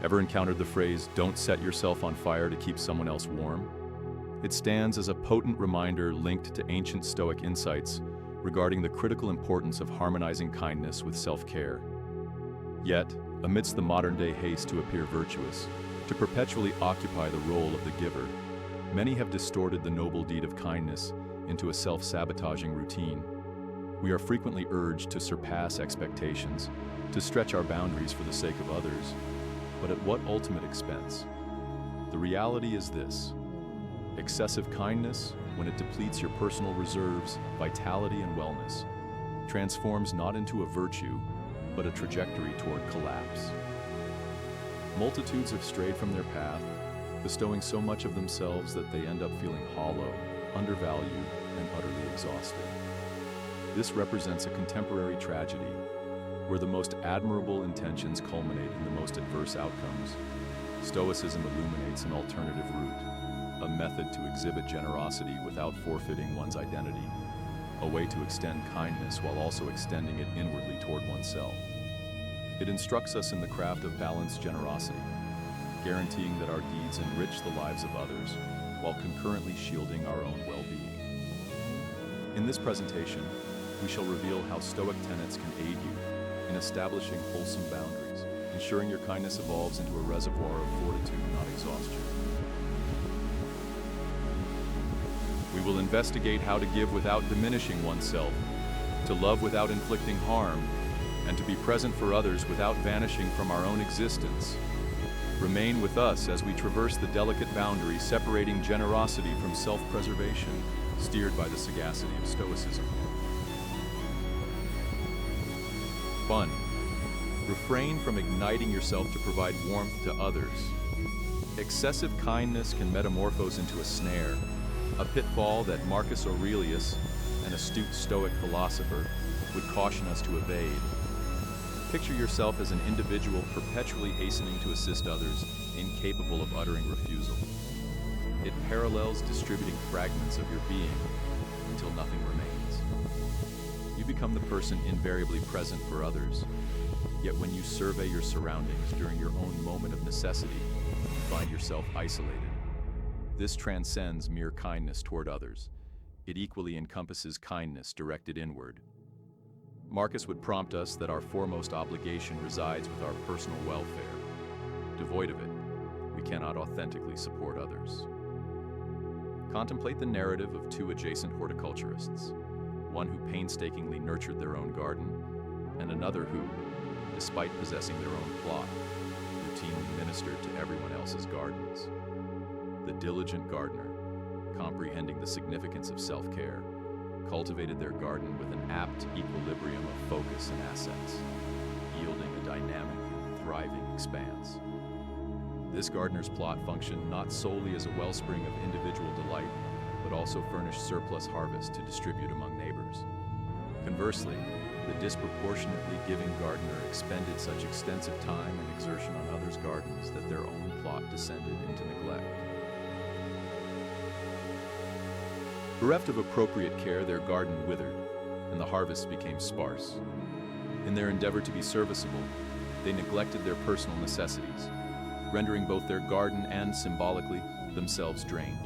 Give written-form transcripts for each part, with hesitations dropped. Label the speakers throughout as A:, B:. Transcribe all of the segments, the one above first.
A: Ever encountered the phrase, "Don't set yourself on fire to keep someone else warm"? It stands as a potent reminder linked to ancient Stoic insights regarding the critical importance of harmonizing kindness with self-care. Yet, amidst the modern-day haste to appear virtuous, to perpetually occupy the role of the giver, many have distorted the noble deed of kindness into a self-sabotaging routine. We are frequently urged to surpass expectations, to stretch our boundaries for the sake of others, but at what ultimate expense? The reality is this: excessive kindness, when it depletes your personal reserves, vitality, and wellness, transforms not into a virtue, but a trajectory toward collapse. Multitudes have strayed from their path, bestowing so much of themselves that they end up feeling hollow, undervalued, and utterly exhausted. This represents a contemporary tragedy, where the most admirable intentions culminate in the most adverse outcomes. Stoicism illuminates an alternative route, a method to exhibit generosity without forfeiting one's identity, a way to extend kindness while also extending it inwardly toward oneself. It instructs us in the craft of balanced generosity, guaranteeing that our deeds enrich the lives of others while concurrently shielding our own well-being. In this presentation, we shall reveal how Stoic tenets can aid you in establishing wholesome boundaries, ensuring your kindness evolves into a reservoir of fortitude, not exhaustion. We will investigate how to give without diminishing oneself, to love without inflicting harm, and to be present for others without vanishing from our own existence. Remain with us as we traverse the delicate boundary separating generosity from self-preservation, steered by the sagacity of Stoicism. 1. Refrain from igniting yourself to provide warmth to others. Excessive kindness can metamorphose into a snare, a pitfall that Marcus Aurelius, an astute Stoic philosopher, would caution us to evade. Picture yourself as an individual perpetually hastening to assist others, incapable of uttering refusal. It parallels distributing fragments of your being until nothing remains. You become the person invariably present for others, yet when you survey your surroundings during your own moment of necessity, you find yourself isolated. This transcends mere kindness toward others. It equally encompasses kindness directed inward. Marcus would prompt us that our foremost obligation resides with our personal welfare. Devoid of it, we cannot authentically support others. Contemplate the narrative of two adjacent horticulturists, one who painstakingly nurtured their own garden, and another who, despite possessing their own plot, routinely ministered to everyone else's gardens. The diligent gardener, comprehending the significance of self-care, cultivated their garden with an apt equilibrium of focus and assets, yielding a dynamic, thriving expanse. This gardener's plot functioned not solely as a wellspring of individual delight, but also furnished surplus harvest to distribute among neighbors. Conversely, the disproportionately giving gardener expended such extensive time and exertion on others' gardens that their own plot descended into neglect. Bereft of appropriate care, their garden withered, and the harvests became sparse. In their endeavor to be serviceable, they neglected their personal necessities, rendering both their garden and, symbolically, themselves drained.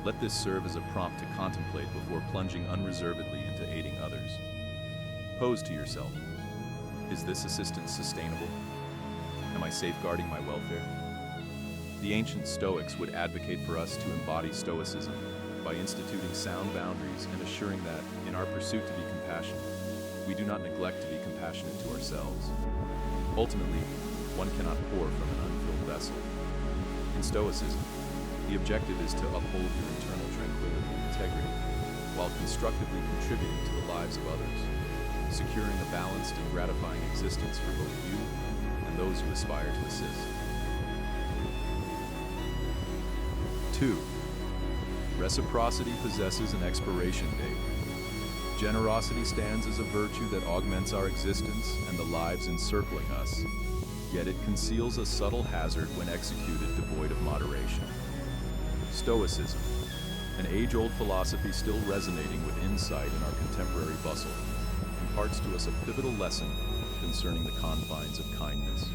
A: Let this serve as a prompt to contemplate before plunging unreservedly into aiding others. Pose to yourself: is this assistance sustainable? Am I safeguarding my welfare? The ancient Stoics would advocate for us to embody Stoicism by instituting sound boundaries and assuring that, in our pursuit to be compassionate, we do not neglect to be compassionate to ourselves. Ultimately, one cannot pour from an unfilled vessel. In Stoicism, the objective is to uphold your internal tranquility and integrity, while constructively contributing to the lives of others, securing a balanced and gratifying existence for both you and those who aspire to assist. 2. Reciprocity possesses an expiration date. Generosity stands as a virtue that augments our existence and the lives encircling us, yet it conceals a subtle hazard when executed devoid of moderation. Stoicism, an age-old philosophy still resonating with insight in our contemporary bustle, imparts to us a pivotal lesson concerning the confines of kindness.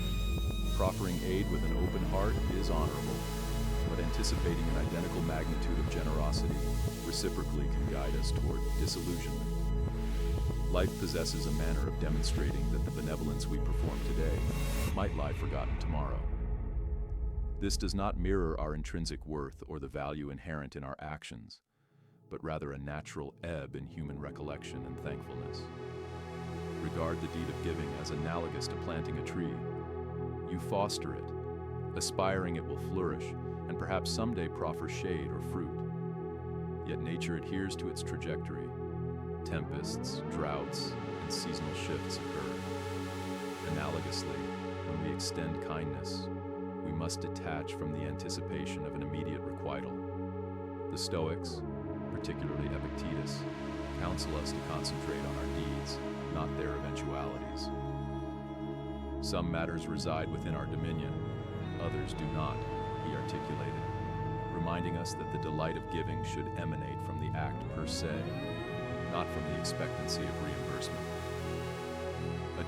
A: proffering aid with an open heart is honorable, but anticipating an identical magnitude of generosity reciprocally can guide us toward disillusionment. Life possesses a manner of demonstrating that the benevolence we perform today might lie forgotten tomorrow. This does not mirror our intrinsic worth or the value inherent in our actions, but rather a natural ebb in human recollection and thankfulness. Regard the deed of giving as analogous to planting a tree. You foster it, aspiring it will flourish and perhaps someday proffer shade or fruit. Yet nature adheres to its trajectory. Tempests, droughts, and seasonal shifts occur. Analogously, when we extend kindness, we must detach from the anticipation of an immediate requital. The Stoics, particularly Epictetus, counsel us to concentrate on our deeds, not their eventualities. Some matters reside within our dominion, others do not, he articulated, reminding us that the delight of giving should emanate from the act per se, not from the expectancy of reimbursement.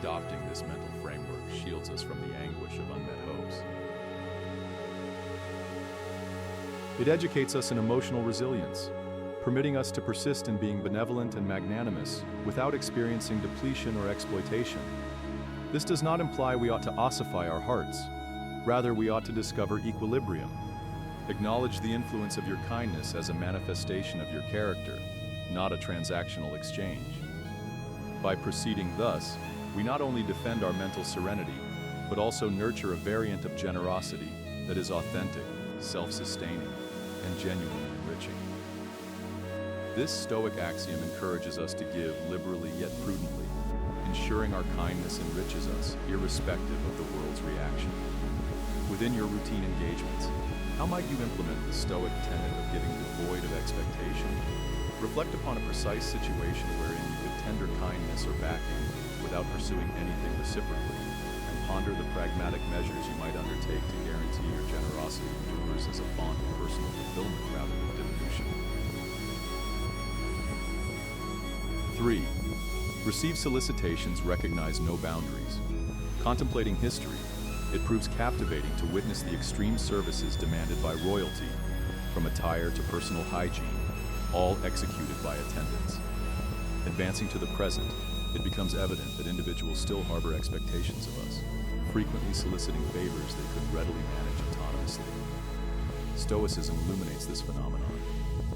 A: Adopting this mental framework shields us from the anguish of unmet hopes. It educates us in emotional resilience, permitting us to persist in being benevolent and magnanimous without experiencing depletion or exploitation. This does not imply we ought to ossify our hearts. Rather, we ought to discover equilibrium. Acknowledge the influence of your kindness as a manifestation of your character, not a transactional exchange. By proceeding thus, we not only defend our mental serenity, but also nurture a variant of generosity that is authentic, self-sustaining, and genuinely enriching. This Stoic axiom encourages us to give liberally yet prudently, ensuring our kindness enriches us irrespective of the world's reaction. Within your routine engagements, how might you implement the Stoic tenet of giving devoid of expectation? Reflect upon a precise situation wherein you could tender kindness or backing without pursuing anything reciprocally, and ponder the pragmatic measures you might undertake to guarantee your generosity endures as a font of personal fulfillment rather than diminution. 3. Receive solicitations recognize no boundaries. Contemplating history, it proves captivating to witness the extreme services demanded by royalty, from attire to personal hygiene, all executed by attendants. Advancing to the present, it becomes evident that individuals still harbor expectations of us, frequently soliciting favors they could readily manage autonomously. Stoicism illuminates this phenomenon,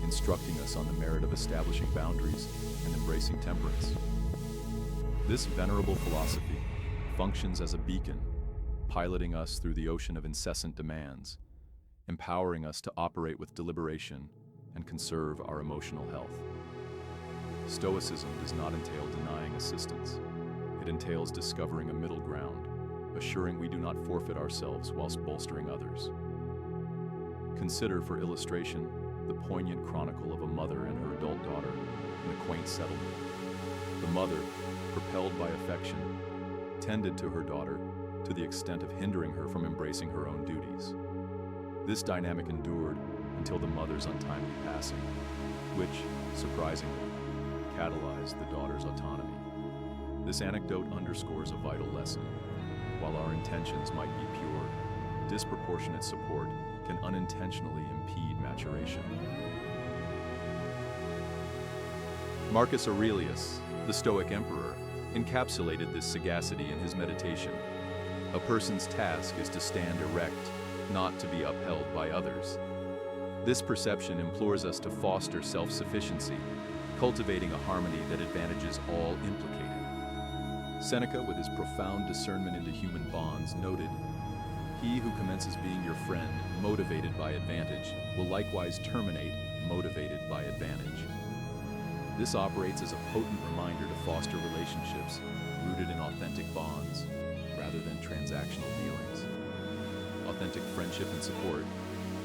A: instructing us on the merit of establishing boundaries and embracing temperance. This venerable philosophy functions as a beacon, piloting us through the ocean of incessant demands, empowering us to operate with deliberation and conserve our emotional health. Stoicism does not entail denying assistance. It entails discovering a middle ground, assuring we do not forfeit ourselves whilst bolstering others. Consider, for illustration, the poignant chronicle of a mother and her adult daughter in a quaint settlement. The mother, propelled by affection, tended to her daughter to the extent of hindering her from embracing her own duties. This dynamic endured until the mother's untimely passing, which, surprisingly, catalyzed the daughter's autonomy. This anecdote underscores a vital lesson. While our intentions might be pure, disproportionate support can unintentionally impede maturation. Marcus Aurelius, the Stoic emperor, encapsulated this sagacity in his meditation. A person's task is to stand erect, not to be upheld by others. This perception implores us to foster self-sufficiency, cultivating a harmony that advantages all implicated. Seneca, with his profound discernment into human bonds, noted, "He who commences being your friend, motivated by advantage, will likewise terminate, motivated by advantage." This operates as a potent reminder to foster relationships rooted in authentic bonds, rather than transactional dealings. Authentic friendship and support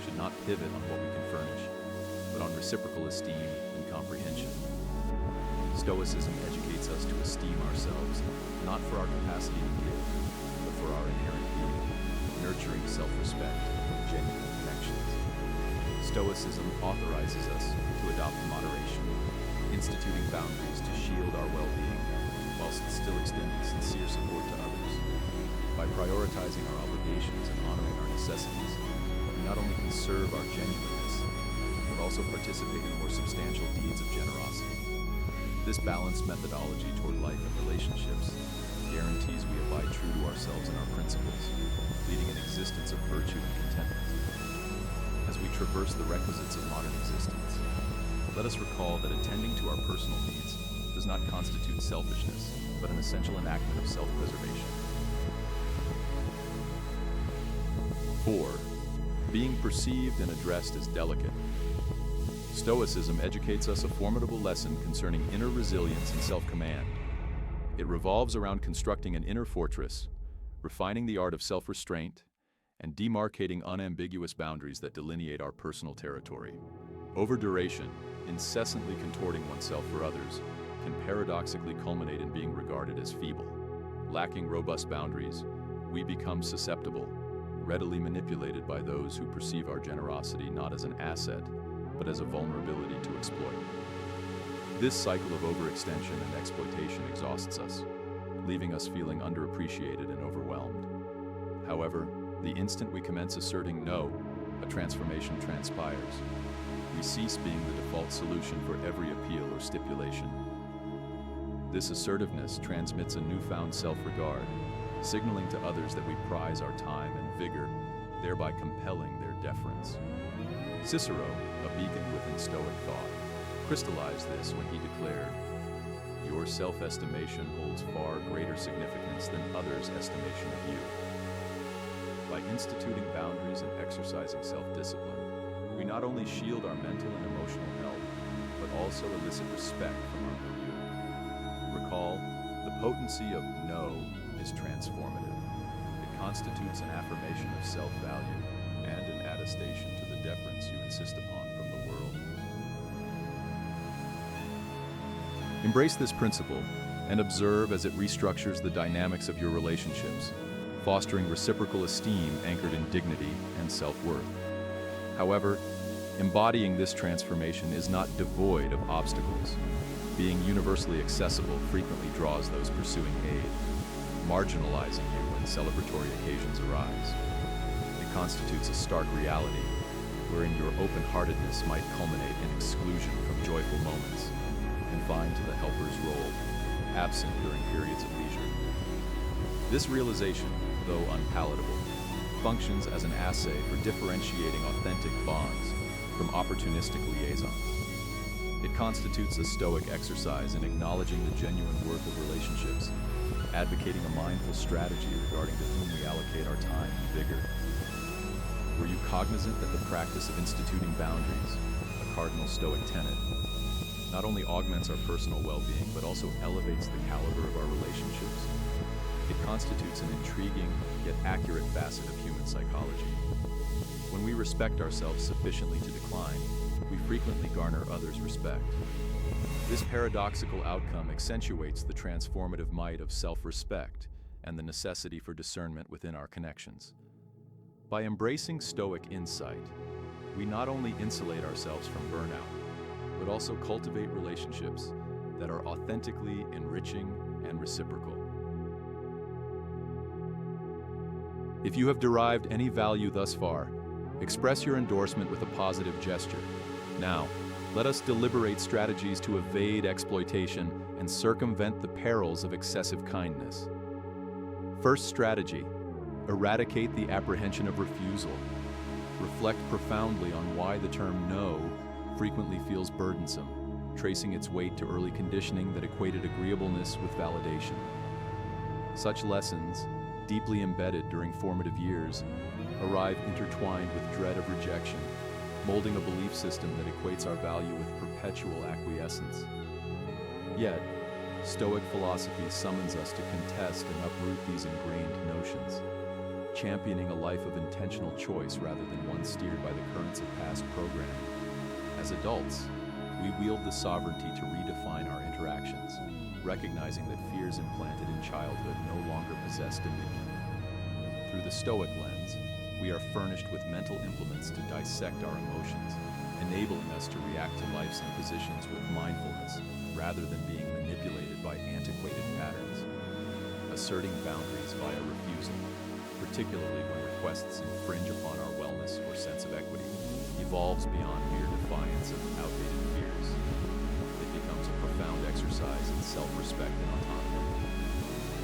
A: should not pivot on what we can furnish, but on reciprocal esteem and comprehension. Stoicism educates us to esteem ourselves, not for our capacity to give, but for our inherent being, nurturing self-respect and genuine connections. Stoicism authorizes us to adopt moderation, instituting boundaries to shield our well-being, whilst still extending sincere support to others. By prioritizing our obligations and honoring our necessities, we not only conserve our genuineness, but also participate in more substantial deeds of generosity. This balanced methodology toward life and relationships guarantees we abide true to ourselves and our principles, leading an existence of virtue and contentment. As we traverse the requisites of modern existence, let us recall that attending to our personal needs does not constitute selfishness, but an essential enactment of self-preservation. 4. Being perceived and addressed as delicate. Stoicism educates us a formidable lesson concerning inner resilience and self-command. It revolves around constructing an inner fortress, refining the art of self-restraint, and demarcating unambiguous boundaries that delineate our personal territory. Over duration, incessantly contorting oneself for others can paradoxically culminate in being regarded as feeble. Lacking robust boundaries, we become susceptible, readily manipulated by those who perceive our generosity not as an asset, but as a vulnerability to exploit. This cycle of overextension and exploitation exhausts us, leaving us feeling underappreciated and overwhelmed. However, the instant we commence asserting no, a transformation transpires. We cease being the default solution for every appeal or stipulation. This assertiveness transmits a newfound self-regard, signaling to others that we prize our time and vigor, thereby compelling their deference. Cicero, a beacon within Stoic thought, crystallized this when he declared, "Your self-estimation holds far greater significance than others' estimation of you." By instituting boundaries and exercising self-discipline, we not only shield our mental and emotional health, but also elicit respect from our milieu. Recall, the potency of no is transformative. It constitutes an affirmation of self-value and an attestation to the deference you insist upon from the world. Embrace this principle and observe as it restructures the dynamics of your relationships, fostering reciprocal esteem anchored in dignity and self-worth. However, embodying this transformation is not devoid of obstacles. Being universally accessible frequently draws those pursuing aid, marginalizing you when celebratory occasions arise. It constitutes a stark reality, wherein your open-heartedness might culminate in exclusion from joyful moments, confined to the helper's role, absent during periods of leisure. This realization, though unpalatable, functions as an assay for differentiating authentic bonds from opportunistic liaisons. It constitutes a Stoic exercise in acknowledging the genuine worth of relationships, advocating a mindful strategy regarding to whom we allocate our time and vigor. Were you cognizant that the practice of instituting boundaries, a cardinal Stoic tenet, not only augments our personal well-being, but also elevates the caliber of our relationships? It constitutes an intriguing, yet accurate facet of human psychology. When we respect ourselves sufficiently to decline, we frequently garner others' respect. This paradoxical outcome accentuates the transformative might of self-respect and the necessity for discernment within our connections. By embracing Stoic insight, we not only insulate ourselves from burnout, but also cultivate relationships that are authentically enriching and reciprocal. If you have derived any value thus far, express your endorsement with a positive gesture. Now, let us deliberate strategies to evade exploitation and circumvent the perils of excessive kindness. First strategy: eradicate the apprehension of refusal. Reflect profoundly on why the term no frequently feels burdensome, tracing its weight to early conditioning that equated agreeableness with validation. Such lessons, deeply embedded during formative years, arrive intertwined with dread of rejection, molding a belief system that equates our value with perpetual acquiescence. Yet, Stoic philosophy summons us to contest and uproot these ingrained notions, championing a life of intentional choice rather than one steered by the currents of past programming. As adults, we wield the sovereignty to redefine our interactions, recognizing that fears implanted in childhood no longer possess dominion. Through the Stoic lens, we are furnished with mental implements to dissect our emotions, enabling us to react to life's impositions with mindfulness rather than being manipulated by antiquated patterns. A asserting boundaries via refusal, particularly when requests infringe upon our wellness or sense of equity, evolves beyond mere defiance of outdated fears. It becomes a profound exercise in self-respect and autonomy.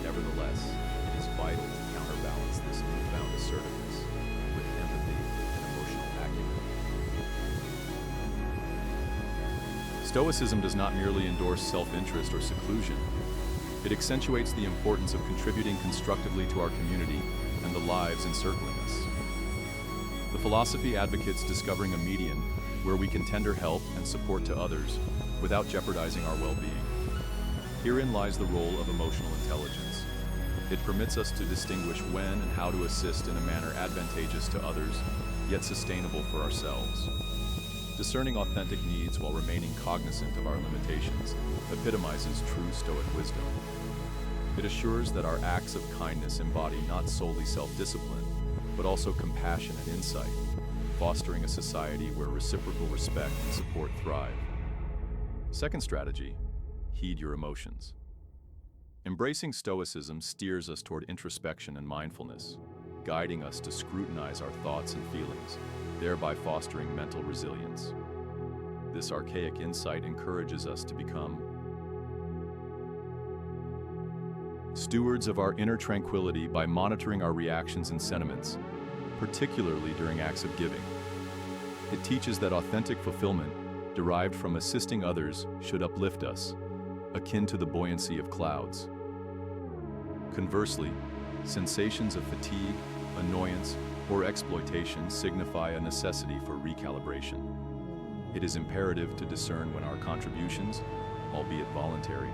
A: Nevertheless, it is vital to counterbalance this newfound assertiveness with empathy and emotional acumen. Stoicism does not merely endorse self-interest or seclusion. It accentuates the importance of contributing constructively to our community and the lives encircling us. The philosophy advocates discovering a median where we can tender help and support to others without jeopardizing our well-being. Herein lies the role of emotional intelligence. It permits us to distinguish when and how to assist in a manner advantageous to others, yet sustainable for ourselves. Discerning authentic needs while remaining cognizant of our limitations epitomizes true Stoic wisdom. It assures that our acts of kindness embody not solely self-discipline, but also compassion and insight, fostering a society where reciprocal respect and support thrive. Second strategy, heed your emotions. Embracing Stoicism steers us toward introspection and mindfulness, guiding us to scrutinize our thoughts and feelings, thereby fostering mental resilience. This archaic insight encourages us to become stewards of our inner tranquility by monitoring our reactions and sentiments, particularly during acts of giving. It teaches that authentic fulfillment, derived from assisting others, should uplift us, akin to the buoyancy of clouds. Conversely, sensations of fatigue, annoyance, or exploitation signify a necessity for recalibration. It is imperative to discern when our contributions, albeit voluntary,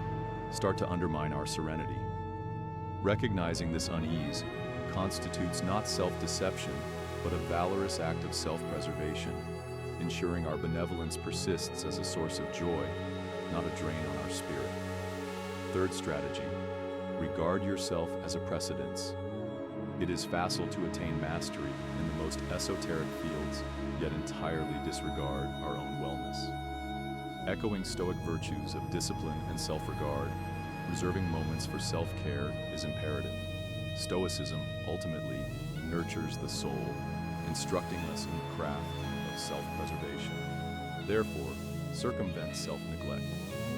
A: start to undermine our serenity. Recognizing this unease constitutes not self-deception, but a valorous act of self-preservation, ensuring our benevolence persists as a source of joy, not a drain on our spirit. Third strategy, regard yourself as a precedence. It is facile to attain mastery in the most esoteric fields, yet entirely disregard our own wellness. Echoing Stoic virtues of discipline and self-regard, reserving moments for self-care is imperative. Stoicism ultimately nurtures the soul, instructing us in the craft of self-preservation. Therefore, circumvent self-neglect.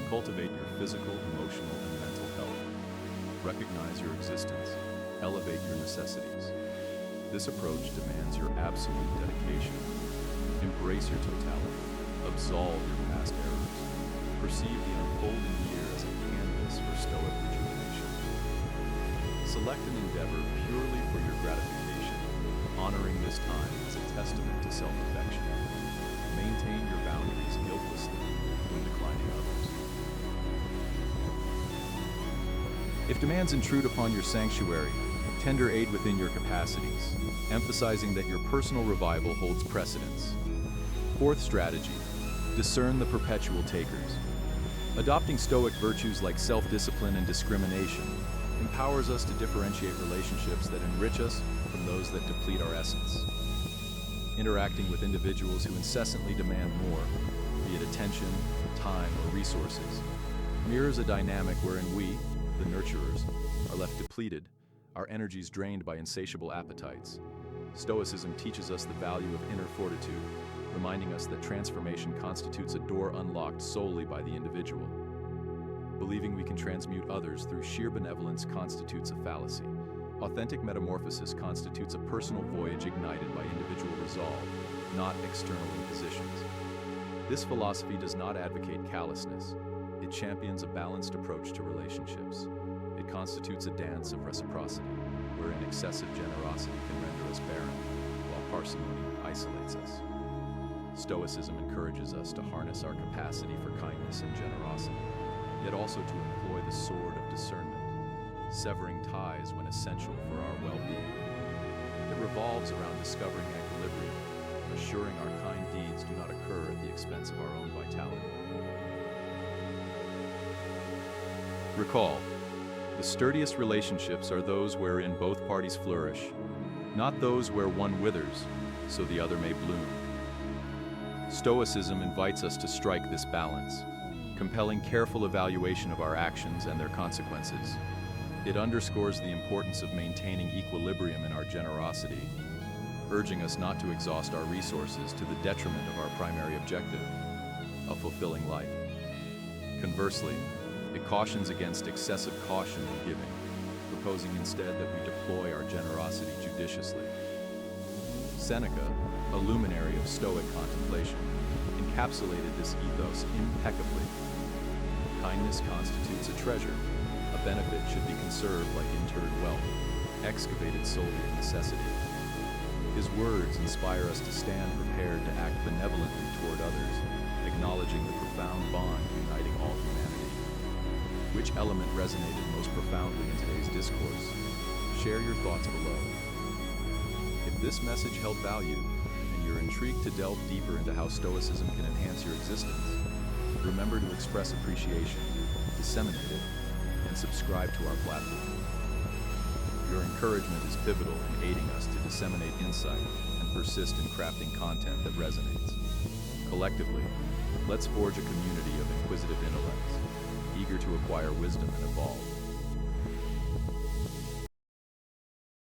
A: Cultivate your physical, emotional, and mental health. Recognize your existence. Elevate your necessities. This approach demands your absolute dedication. Embrace your totality. Absolve your past errors. Perceive the unfolding year as a canvas for Stoic rejuvenation. Select an endeavor purely for your gratification, honoring this time as a testament to self-affection. Maintain your boundaries guiltlessly when declining others. If demands intrude upon your sanctuary, tender aid within your capacities, emphasizing that your personal revival holds precedence. Fourth strategy, discern the perpetual takers. Adopting Stoic virtues like self-discipline and discrimination empowers us to differentiate relationships that enrich us from those that deplete our essence. Interacting with individuals who incessantly demand more, be it attention, time, or resources, mirrors a dynamic wherein we, the nurturers, are left depleted, our energies drained by insatiable appetites. Stoicism teaches us the value of inner fortitude, reminding us that transformation constitutes a door unlocked solely by the individual. Believing we can transmute others through sheer benevolence constitutes a fallacy. Authentic metamorphosis constitutes a personal voyage ignited by individual resolve, not external impositions. This philosophy does not advocate callousness. It champions a balanced approach to relationships. It constitutes a dance of reciprocity, wherein excessive generosity can render us barren, while parsimony isolates us. Stoicism encourages us to harness our capacity for kindness and generosity, yet also to employ the sword of discernment, severing ties when essential for our well-being. It revolves around discovering equilibrium, assuring our kind deeds do not occur at the expense of our own vitality. Recall, the sturdiest relationships are those wherein both parties flourish, not those where one withers, so the other may bloom. Stoicism invites us to strike this balance, compelling careful evaluation of our actions and their consequences. It underscores the importance of maintaining equilibrium in our generosity, urging us not to exhaust our resources to the detriment of our primary objective, a fulfilling life. Conversely, it cautions against excessive caution in giving, proposing instead that we deploy our generosity judiciously. Seneca, a luminary of Stoic contemplation, encapsulated this ethos impeccably. Kindness constitutes a treasure. A benefit should be conserved like interred wealth, excavated solely in necessity. His words inspire us to stand prepared to act benevolently toward others, acknowledging the profound bond uniting all humanity. Which element resonated most profoundly in today's discourse? Share your thoughts below. If this message held value, and you're intrigued to delve deeper into how Stoicism can enhance your existence, remember to express appreciation, disseminate it, and subscribe to our platform. Your encouragement is pivotal in aiding us to disseminate insight and persist in crafting content that resonates. Collectively, let's forge a community of inquisitive intellects, eager to acquire wisdom and evolve.